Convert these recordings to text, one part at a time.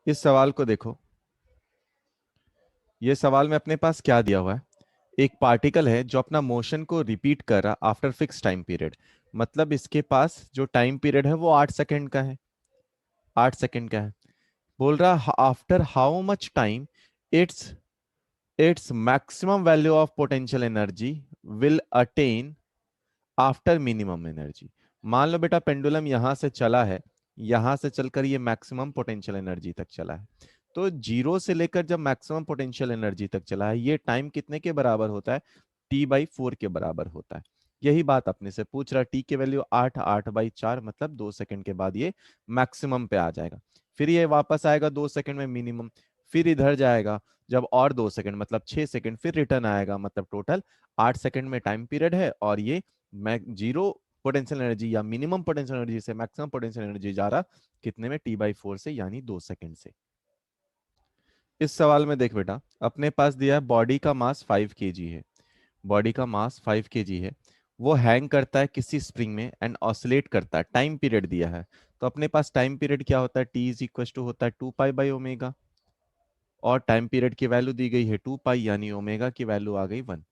इस सवाल को देखो, ये सवाल में अपने पास क्या दिया हुआ है। एक पार्टिकल है जो अपना मोशन को रिपीट कर रहा आफ्टर फिक्स टाइम पीरियड। मतलब इसके पास जो टाइम पीरियड है वो 8 सेकंड का है, 8 सेकंड का है। बोल रहा after how much time it's its maximum value of potential energy will attain after minimum energy. मान लो बेटा पेंडुलम यहां से चला है, यहां से चलकर ये मैक्सिमम पोटेंशियल एनर्जी तक चला है। तो जीरो से लेकर जब मैक्सिमम पोटेंशियल एनर्जी तक चला है, ये टाइम कितने के बराबर होता है? T/4 के बराबर होता है। यही बात अपने से पूछ रहा है। टी की वैल्यू 8/4 मतलब 2 सेकंड के बाद ये मैक्सिमम पे आ जाएगा। फिर ये वापस आएगा 2 सेकंड में मिनिमम, फिर इधर जाएगा जब और 2 सेकंड मतलब 6 सेकंड, फिर रिटर्न आएगा। मतलब टोटल 8 सेकंड में टाइम पीरियड है, और ये जीरो पोटेंशियल एनर्जी या मिनिमम पोटेंशियल एनर्जी से मैक्सिमम पोटेंशियल एनर्जी जा रहा कितने में? T/4 से, यानी 2 सेकंड से। इस सवाल में देख बेटा, अपने पास दिया है बॉडी का मास 5 kg है। बॉडी का मास 5 kg है, वो हैंग करता है किसी स्प्रिंग में एंड ऑसिलेट करता है। टाइम पीरियड दिया है, तो अपने पास टाइम पीरियड क्या होता है? T इज इक्वल टू होता है 2π/ω, और टाइम पीरियड की वैल्यू दी गई है 2π, यानी ओमेगा की वैल्यू आ गई 1।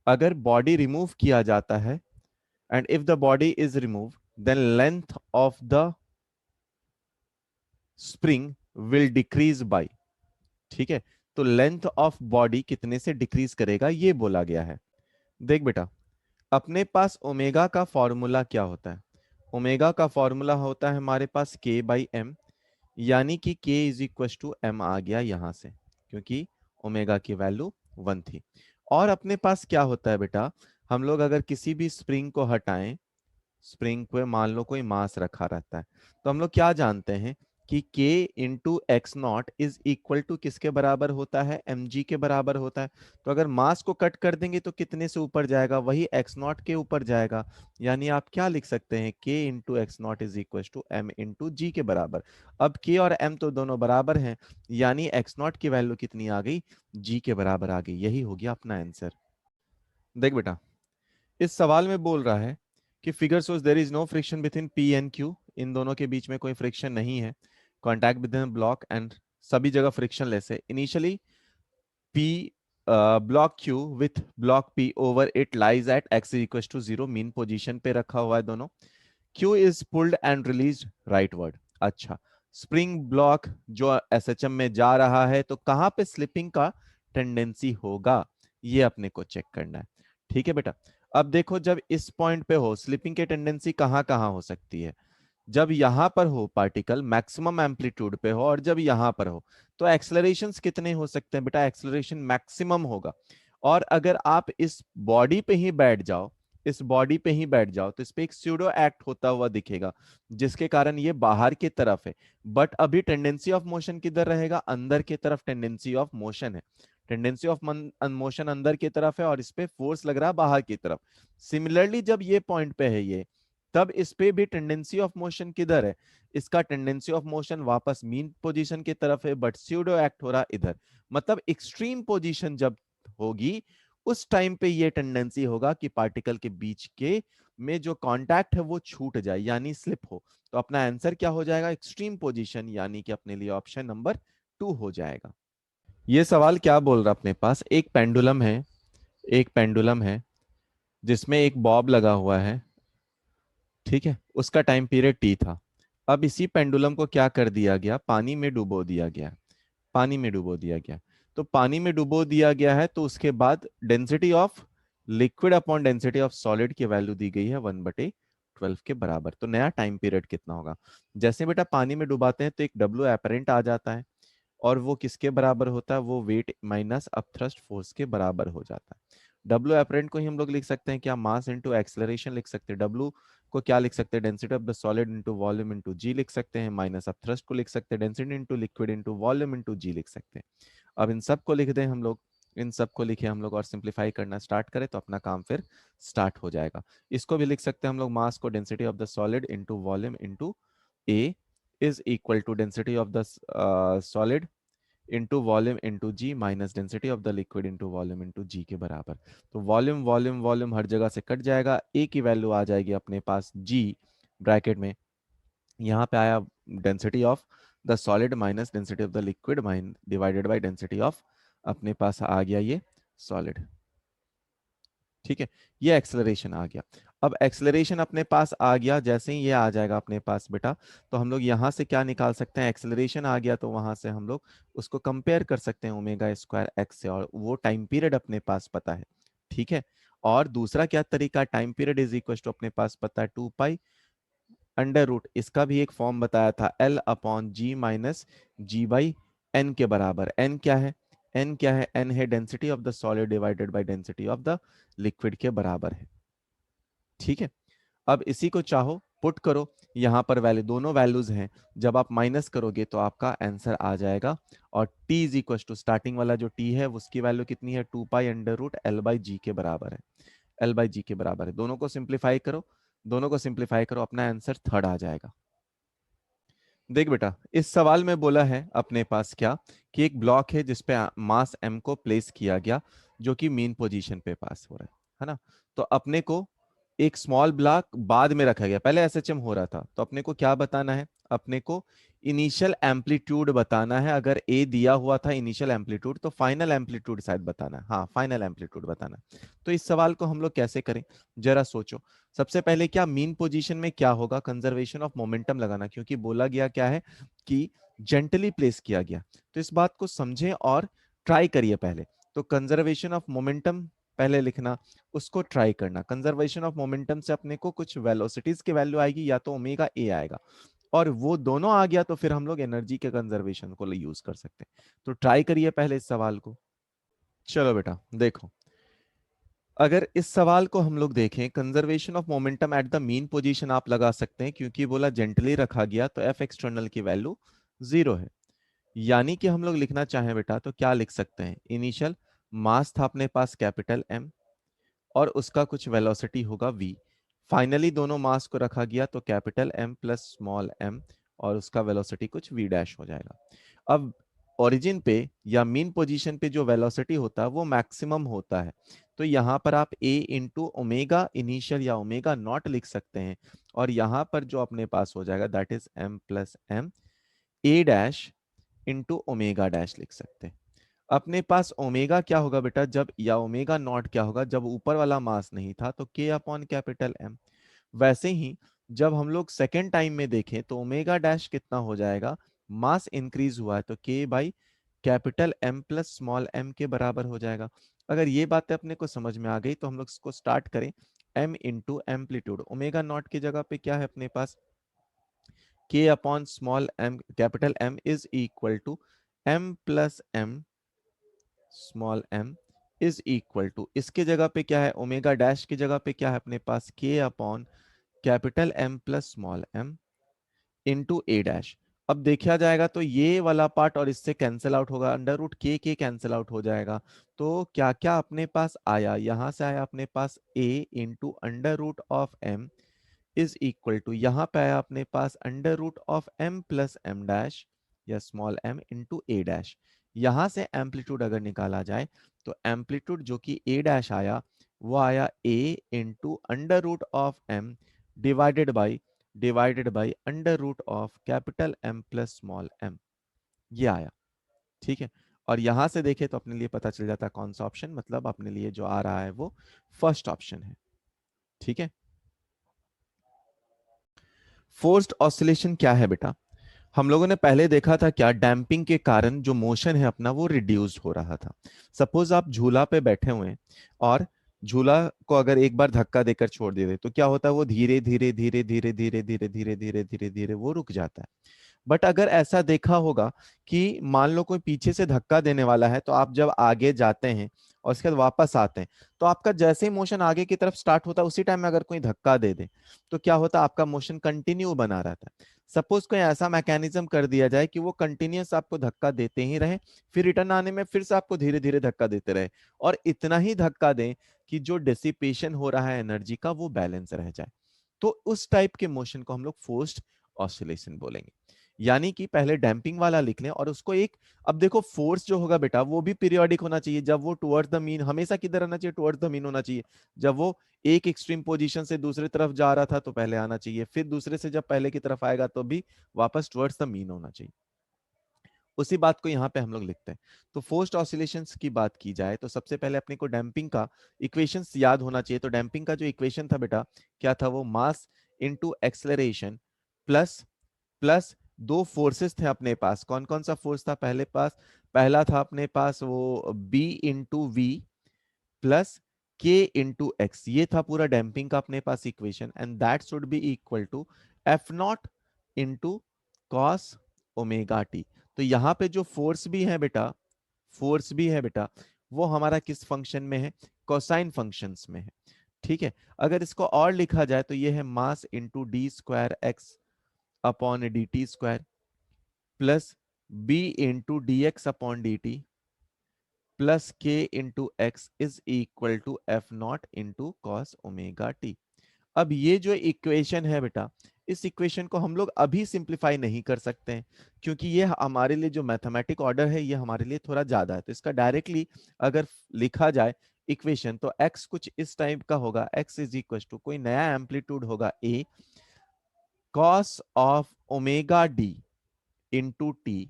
अगर बॉडी रिमूव किया जाता है and if the body is removed, then length of the spring will decrease by, ठीक है। तो लेंथ ऑफ बॉडी कितने से डिक्रीज करेगा ये बोला गया है। देख बेटा, अपने पास ओमेगा का फॉर्मूला क्या होता है? ओमेगा का फॉर्मूला होता है हमारे पास K/m, यानी कि K is equal to m आ गया यहां से, क्योंकि ओमेगा की वैल्यू 1 थी। और अपने पास क्या होता है बेटा, हम लोग अगर किसी भी स्प्रिंग को हटाएं, स्प्रिंग पे मान लो कोई मास रखा रहता है, तो हम लोग क्या जानते हैं कि K into x not is equal to किसके बराबर होता है? mg के बराबर होता है। तो अगर मास को कट कर देंगे तो कितने से ऊपर जाएगा? वही एक्स नॉट के ऊपर जाएगा। यानी आप क्या लिख सकते हैं? K into x not is equal to m into g के बराबर। अब K और m तो दोनों बराबर हैं, यानी एक्स नॉट की वैल्यू कितनी आ गई? G के बराबर आ गई। यही हो गया अपना आंसर। देख बेटा, इस सवाल में बोल रहा है कि figure shows there is no friction between P and Q. इन दोनों के बीच में कोई फ्रिक्शन नहीं है। कॉन्टैक्ट विद ब्लॉक एंड सभी जगह फ्रिक्शन लेस है। Initially P block Q with block P over it lies at x equal to 0, mean position पे रखा हुआ है दोनों। Q is pulled and released rightward. अच्छा, स्प्रिंग ब्लॉक जो एसएचएम में जा रहा है, तो कहां पे स्लिपिंग का टेंडेंसी होगा ये अपने को चेक करना है। ठीक है बेटा, अब देखो जब इस पॉइंट पे हो, स्लिपिंग की टेंडेंसी कहां कहां हो सकती है? जब यहां पर हो पार्टिकल मैक्सिमम एम्पलीट्यूड पे हो, और जब यहां पर हो, तो एक्सेलरेशंस कितने हो सकते हैं बेटा? एक्सेलरेशन मैक्सिमम होगा। और अगर आप इस बॉडी पे ही बैठ जाओ, इस बॉडी पे ही बैठ जाओ, तो इस पे एक स्यूडो एक्ट होता हुआ दिखेगा, जिसके कारण ये बाहर की तरफ है। बट अभी टेंडेंसी ऑफ मोशन किधर रहेगा? अंदर की तरफ टेंडेंसी ऑफ मोशन है। टेंडेंसी ऑफ मोशन अंदर की तरफ है, और इस पे फोर्स लग रहा है बाहर की तरफ। सिमिलरली जब ये पॉइंट पे है ये, तब इस पे भी टेंडेंसी ऑफ मोशन किधर है? इसका टेंडेंसी ऑफ मोशन वापस मीन पोजीशन की तरफ है, बट स्यूडो एक्ट हो रहा इधर। मतलब एक्सट्रीम पोजीशन जब होगी, उस टाइम पे ये टेंडेंसी होगा कि पार्टिकल के बीच के में जो कांटेक्ट है वो छूट जाए, यानी स्लिप हो। तो अपना आंसर क्या हो जाएगा? एक्सट्रीम पोजीशन, यानी कि अपने लिए ऑप्शन नंबर 2 हो जाएगा। ये सवाल क्या बोल रहा अपने पास, एक पेंडुलम है, एक पेंडुलम है जिसमें एक बॉब लगा हुआ है, ठीक है। उसका टाइम पीरियड टी था। अब इसी पेंडुलम को क्या कर दिया गया? पानी में डुबो दिया गया। पानी में डुबो दिया गया। तो पानी में डुबो दिया गया है, तो उसके बाद density of liquid upon density of solid की वैल्यू दी गई है 1/12 के बराबर। तो नया टाइम पीरियड कितना होगा? जैसे बेटा पानी में डुबाते हैं तो एक डब्ल्यू एपरेंट आ जाता है, और वो किसके बराबर होता है? वो वेट माइनस अपथ्रस्ट फोर्स के बराबर हो जाता है। डब्ल्यू एपरेंट को ही हम लोग लिख सकते हैं क्या? मास इंटू एक्सेलरेशन लिख सकते हैं। डब्ल्यू को क्या लिख सकते हैं? Density of the solid into volume into g लिख सकते हैं। माइनस अपथ्रस्ट को लिख सकते हैं density into liquid into volume into g लिख सकते हैं। अब इन सब को लिख दें हम लोग, इन सब को लिखे हम लोग और सिंप्लीफाई करना स्टार्ट करें, तो अपना काम फिर स्टार्ट हो जाएगा। इसको भी लिख सकते हैं हम लोग, मास को density of the solid into volume into a is equal to density of the solid into volume into g minus density of the liquid into volume into g के बराबर। तो वॉल्यूम वॉल्यूम वॉल्यूम हर जगह से cut जाएगा, ए की value आ जाएगी अपने पास जी bracket में, यहाँ पे आया density of the solid minus density of the liquid divided by density of, अपने पास आ गया ये सॉलिड। ठीक है, ये एक्सेलरेशन आ गया। अब एक्सेलरेशन अपने पास आ गया, जैसे ही ये आ जाएगा अपने पास बेटा, तो हम लोग यहां से क्या निकाल सकते हैं, एक्सेलरेशन आ गया तो वहां से हम लोग उसको कंपेयर कर सकते हैं ओमेगा स्क्वायर एक्स से, और वो टाइम पीरियड अपने पास पता है। ठीक है, और दूसरा क्या तरीका, time period is equal to अपने पास पता है 2 पाई अंडर रूट, इसका भी एक फॉर्म बताया था, L upon g minus g by n के बराबर। एन क्या है, एन क्या है, एन है density of the solid divided by density of the liquid के बराबर है। ठीक है, अब इसी को चाहो पुट करो, यहां पर वैल्यू, दोनों वैल्यूज हैं, जब आप माइनस करोगे तो आपका आंसर आ जाएगा। और t is equal to starting वाला जो t है उसकी वैल्यू कितनी है, 2 pi under root L by g के बराबर है, एल बाई जी के बराबर है। दोनों को सिंप्लीफाई करो, दोनों को सिंप्लीफाई करो, अपना आंसर थर्ड आ जाएगा। देख बेटा, इस सवाल में बोला है अपने पास क्या, कि एक ब्लॉक है जिसपे मास m को प्लेस किया गया, जो कि मीन पोजीशन पे पास हो रहा है ना। तो अपने को एक स्मॉल ब्लॉक बाद में रखा गया, पहले एसएचएम हो रहा था, तो अपने को क्या बताना है, अपने को इनिशियल एम्पलीट्यूड बताना है। अगर ए दिया हुआ था इनिशियल एम्पलीट्यूड, तो फाइनल एम्पलीट्यूड शायद बताना है, हाँ फाइनल एम्पलीट्यूड बताना है। तो इस सवाल को हम लोग कैसे करें, जरा सोचो। सबसे पहले क्या मीन पोजीशन में क्या होगा, कंजर्वेशन ऑफ मोमेंटम लगाना, क्योंकि बोला गया क्या है कि जेंटली प्लेस किया गया। तो इस बात को समझें और ट्राई करिए पहले। तो कंजर्वेशन ऑफ मोमेंटम पहले लिखना, उसको ट्राई करना। कंजर्वेशन ऑफ मोमेंटम से अपने को कुछ वेलोसिटीज की वैल्यू आएगी, या तो ओमेगा ए आएगा, और वो दोनों आ गया तो फिर हम लोग एनर्जी के कंजर्वेशन को यूज कर सकते हैं। तो ट्राई करिए पहले इस सवाल को। चलो बेटा देखो, अगर इस सवाल को हम लोग देखें, conservation of momentum at the mean position आप लगा सकते हैं, क्योंकि बोला जेंटली रखा गया तो एफ एक्सटर्नल की वैल्यू 0 है। यानी कि हम लोग लिखना चाहें बेटा तो क्या लिख सकते हैं, इनिशियल मास था अपने पास कैपिटल एम, और उसका कुछ वेलोसिटी होगा v। फाइनली दोनों मास को रखा गया तो capital M plus small m, और उसका वेलोसिटी कुछ v डैश हो जाएगा। अब ओरिजिन पे या मीन पोजीशन पे जो वेलोसिटी होता है वो मैक्सिमम होता है, तो यहाँ पर आप a इंटू ओमेगा इनिशियल या ओमेगा नॉट लिख सकते हैं, और यहाँ पर जो अपने पास हो जाएगा that is m plus M A dash into omega dash लिख सकते हैं। अपने पास ओमेगा क्या होगा बेटा, जब, या ओमेगा नॉट क्या होगा जब ऊपर वाला मास नहीं था, तो के अपॉन कैपिटल एम। वैसे ही जब हम लोग सेकेंड टाइम में देखें तो ओमेगा डैश कितना हो जाएगा, मास इंक्रीज हुआ है तो K by capital M plus small m के बराबर हो जाएगा। अगर ये बातें अपने को समझ में आ गई तो हम लोग इसको स्टार्ट करें। M into amplitude, omega naught की जगह पे क्या है अपने पास, के upon small m capital M is equal to M plus M small m is equal to, इसके जगह पे क्या है, ओमेगा डैश की जगह पे क्या है अपने पास, के upon capital M plus small m into a dash. अब देखा जाएगा तो ये वाला पार्ट और इससे कैंसिल आउट होगा, अंडर रूट के कैंसिल आउट हो जाएगा। तो क्या क्या अपने पास आया, यहां से आया अपने पास a into under root of M is equal to, यहाँ पे आया अपने पास under root of M plus M dash या small m into a dash. यहां से एम्पलीट्यूड अगर निकाला जाए तो एम्पलीट्यूड जो कि ए डैश आया वो आया a into under root of m divided by under root of capital M plus small m, ये आया। ठीक है, और यहां से देखें तो अपने लिए पता चल जाता है कौन सा ऑप्शन, मतलब अपने लिए जो आ रहा है वो फर्स्ट ऑप्शन है। ठीक है, फोर्स्ड ऑसिलेशन क्या है बेटा, हम लोगों ने पहले देखा था क्या, डैम्पिंग के कारण जो मोशन है अपना वो रिड्यूस्ड हो रहा था। सपोज आप झूला पे बैठे हुए हैं, और झूला को अगर एक बार धक्का देकर छोड़ दे तो क्या होता है, वो धीरे धीरे धीरे धीरे धीरे धीरे धीरे धीरे धीरे धीरे वो रुक जाता है। बट अगर ऐसा देखा होगा कि मान लो कोई पीछे से धक्का देने वाला है, तो आप जब आगे जाते हैं और उसके बाद वापस आते हैं, तो आपका जैसे ही मोशन आगे की तरफ स्टार्ट होता है उसी टाइम में अगर कोई धक्का दे दे तो क्या होता है, आपका मोशन कंटिन्यू बना रहता है। सपोज कोई ऐसा मैकेनिज्म कर दिया जाए कि वो कंटिन्यूअस आपको धक्का देते ही रहे, फिर रिटर्न आने में फिर से आपको धीरे धीरे धक्का देते रहे, और इतना ही धक्का दें कि जो डिसिपेशन हो रहा है एनर्जी का वो बैलेंस रह जाए, तो उस टाइप के मोशन को हम लोग फोर्स्ड ऑसिलेशन बोलेंगे। यानी कि पहले डैम्पिंग वाला लिख लें और उसको एक, अब देखो फोर्स जो होगा बेटा वो भी पीरियोडिक होना चाहिए, जब वो टुवर्ड्स द मीन, हमेशा किधर आना चाहिए, टुवर्ड्स द मीन होना चाहिए। जब वो एक एक्सट्रीम पोजीशन से दूसरी तरफ जा रहा था तो पहले आना चाहिए, फिर दूसरे से जब पहले की तरफ आएगा तो भी वापस टुवर्ड्स द मीन होना चाहिए। उसी बात को यहाँ पे हम लोग लिखते हैं। तो फोर्स्ड ऑसिलेशंस की बात की जाए तो सबसे पहले अपने को डैम्पिंग का इक्वेशंस याद होना चाहिए। तो डैम्पिंग का जो इक्वेशन था बेटा, क्या था वो? Mass into acceleration plus plus दो फोर्सेस थे अपने पास। कौन कौन सा फोर्स था पहले पास? पहला था अपने पास वो b into v plus k into x. ये था पूरा डैम्पिंग का अपने पास equation, and that should be equal to F nought into cos omega t. तो यहाँ पे जो फोर्स भी है बेटा, फोर्स भी है बेटा, वो हमारा किस फंक्शन में है? कोसाइन फंक्शंस में है। ठीक है। अगर इसको और लिखा जाए तो ये है mass into d square x upon d t square plus b into d x upon d t plus k into x is equal to F nought into cos omega t. अब ये जो इक्वेशन है बेटा, इस equation को हम लोग अभी सिंप्लीफाई नहीं कर सकते हैं, क्योंकि ये हमारे लिए जो मैथमेटिक ऑर्डर है ये हमारे लिए थोड़ा ज्यादा है। तो इसका डायरेक्टली अगर लिखा जाए इक्वेशन, तो x कुछ इस टाइप का होगा। x इज इक्वल टू कोई नया एम्पलीट्यूड होगा a cos of omega D into T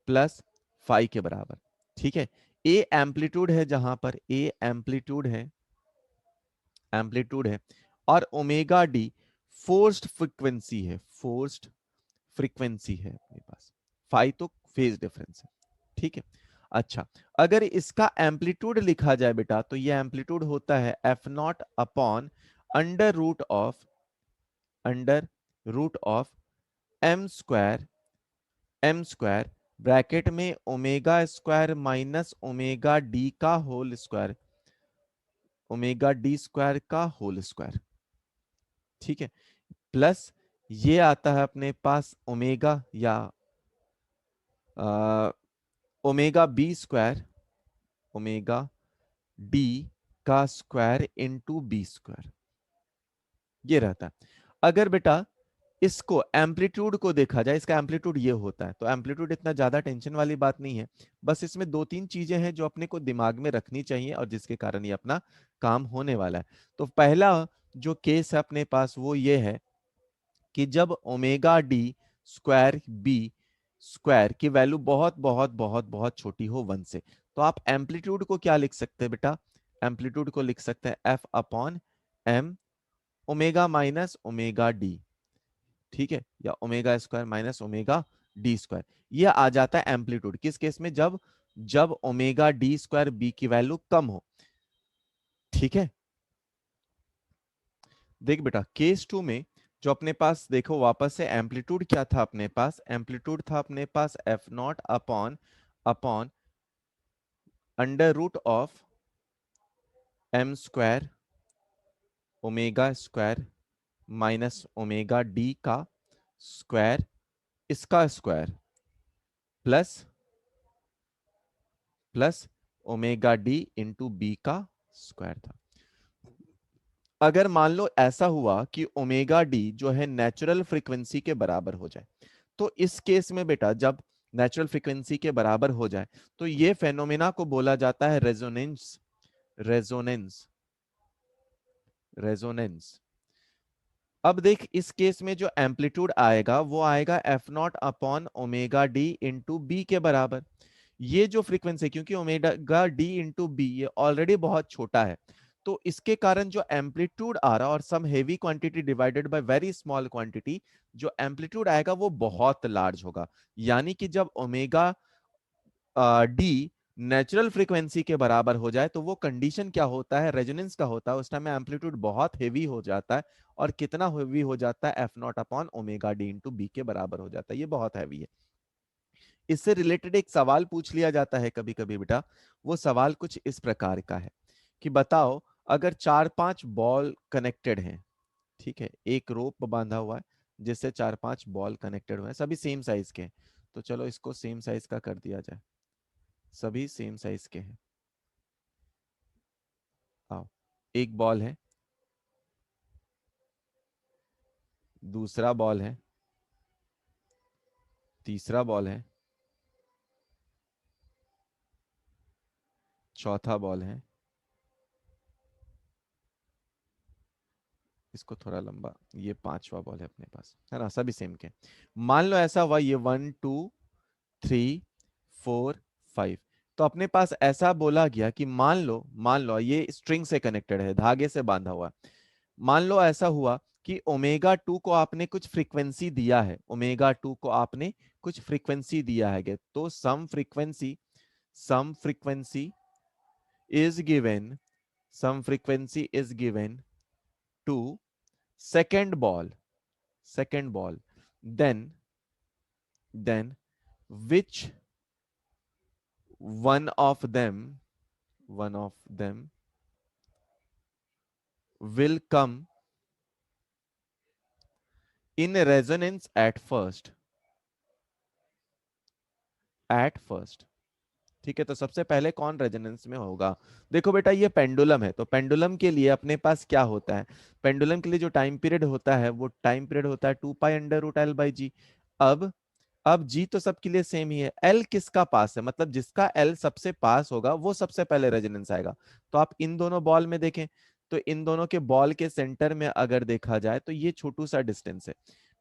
plus five के बराबर। ठीक है। ए एम्पलीट्यूड है, जहां पर ए एम्पलीट्यूड है, एम्पलीट्यूड है, और ओमेगा डी फोर्स्ड फ्रीक्वेंसी है, फोर्स्ड फ्रीक्वेंसी है अपने पास। फाइव तो फेज डिफरेंस है। ठीक है। अच्छा, अगर इसका एम्पलीट्यूड लिखा जाए बेटा, तो ये एम्पलीट्यूड होता है F naught upon under root of, under root of M square, M square bracket में omega square minus omega D का whole square, omega D square का होल स्क्वायर। ठीक है। प्लस ये आता है अपने पास ओमेगा या omega B square, omega D का स्क्वायर इंटू बी स्क्वायर, ये रहता है। अगर बेटा इसको एम्पलीट्यूड को देखा जाए, इसका एम्पलीट्यूड ये होता है, तो एम्पलीट्यूड इतना ज्यादा टेंशन वाली बात नहीं है। बस इसमें दो तीन चीजें हैं जो अपने को दिमाग में रखनी चाहिए और जिसके कारण ये अपना काम होने वाला है। तो पहला जो केस है अपने पास वो ये है कि जब omega D square B square की वैल्यू बहुत बहुत बहुत बहुत छोटी हो वन से, तो आप एम्पलीट्यूड को क्या लिख सकते हैं बेटा? एम्पलीट्यूड को लिख सकते हैं F upon M omega minus omega D. ठीक है। या omega square minus omega D square. ये आ जाता है एम्पलीट्यूड किस केस में? जब जब ओमेगा डी स्क्वायर बी की वैल्यू कम हो। ठीक है। देख बेटा, केस टू में जो अपने पास देखो वापस से एम्पलीट्यूड क्या था अपने पास? एम्पलीट्यूड था अपने पास F naught upon upon under root of M square omega square minus omega D का स्क्वायर, इसका square plus plus omega D into B का स्क्वायर था। अगर मान लो ऐसा हुआ कि ओमेगा डी जो है नेचुरल फ्रीक्वेंसी के बराबर हो जाए, तो इस केस में बेटा जब नेचुरल फ्रीक्वेंसी के बराबर हो जाए तो ये फेनोमेना को बोला जाता है रेजोनेंस, रेजोनेंस, रेजोनेंस। अब देख इस केस में जो एम्पलीट्यूड आएगा वो आएगा F naught upon omega D into B के बराबर। ये जो फ्रीक्वेंसी, क्योंकि ओमेगा डी इंटू बी ये ऑलरेडी बहुत छोटा है, तो इसके कारण जो एम्पलीट्यूड आ रहा और some heavy quantity divided by very small quantity, जो एम्पलीट्यूड आएगा वो बहुत लार्ज होगा। यानी कि जब ओमेगा डी नेचुरल फ्रीक्वेंसी के बराबर हो जाए तो वो कंडीशन क्या होता है? रेजोनेंस का होता है। उस टाइम में एम्पलीट्यूड बहुत हेवी हो जाता है, और कितना हेवी हो जाता है? F naught upon omega D into B के बराबर हो जाता है। ये बहुत हैवी है। इससे रिलेटेड एक सवाल पूछ लिया जाता है कभी कभी बेटा। वो सवाल कुछ इस प्रकार का है कि बताओ, अगर चार पांच बॉल कनेक्टेड हैं, ठीक है, एक रोप बांधा हुआ है जिससे चार पांच बॉल कनेक्टेड हुए हैं, सभी सेम साइज के हैं। तो चलो इसको सेम साइज का कर दिया जाए, सभी सेम साइज के हैं। आओ, एक बॉल है, दूसरा बॉल है, तीसरा बॉल है, चौथा बॉल है, इसको थोड़ा लंबा, ये पांचवा बॉल है अपने पास, है ना, सभी सेम के। मान लो ऐसा हुआ ये वन टू 3 4 5। तो अपने पास ऐसा बोला गया कि मान लो ये स्ट्रिंग से कनेक्टेड है, धागे से बांधा हुआ है। मान लो ऐसा हुआ कि ओमेगा 2 को आपने कुछ फ्रीक्वेंसी दिया है, ओमेगा 2 को आपने कुछ फ्रीक्वेंसी दिया है, तो सम frequency is given some frequency is given to second ball, then which one of them will come in resonance at first। ठीक है, तो सबसे पहले कौन रेजोनेंस में होगा? देखो बेटा, ये पेंडुलम है, तो पेंडुलम के लिए अपने पास क्या होता है? पेंडुलम के लिए जो टाइम पीरियड होता है वो टाइम पीरियड होता है 2 pi under root L by G. अब अब जी तो सबके लिए सेम ही है, एल किसका पास है, मतलब जिसका एल सबसे पास होगा वो सबसे पहले रेजोनेंस आएगा। तो आप इन दोनों बॉल में देखें, तो इन दोनों के बॉल के सेंटर में अगर देखा जाए तो ये छोटू सा डिस्टेंस है,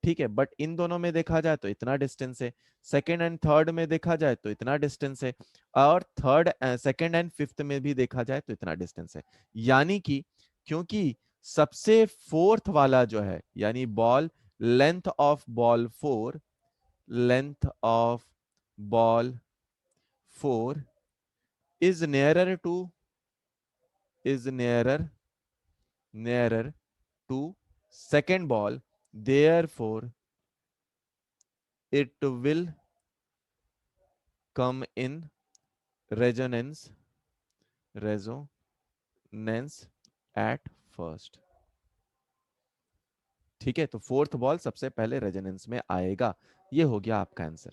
ठीक है, बट इन दोनों में देखा जाए तो इतना डिस्टेंस है, सेकेंड एंड थर्ड में देखा जाए तो इतना डिस्टेंस है, और थर्ड सेकेंड एंड फिफ्थ में भी देखा जाए तो इतना डिस्टेंस है। यानी कि क्योंकि सबसे फोर्थ वाला जो है, यानी ball length of ball 4 is nearer to second ball, therefore it will come in resonance at first। ठीक है, तो फोर्थ बॉल सबसे पहले रेजोनेंस में आएगा। ये हो गया आपका आंसर।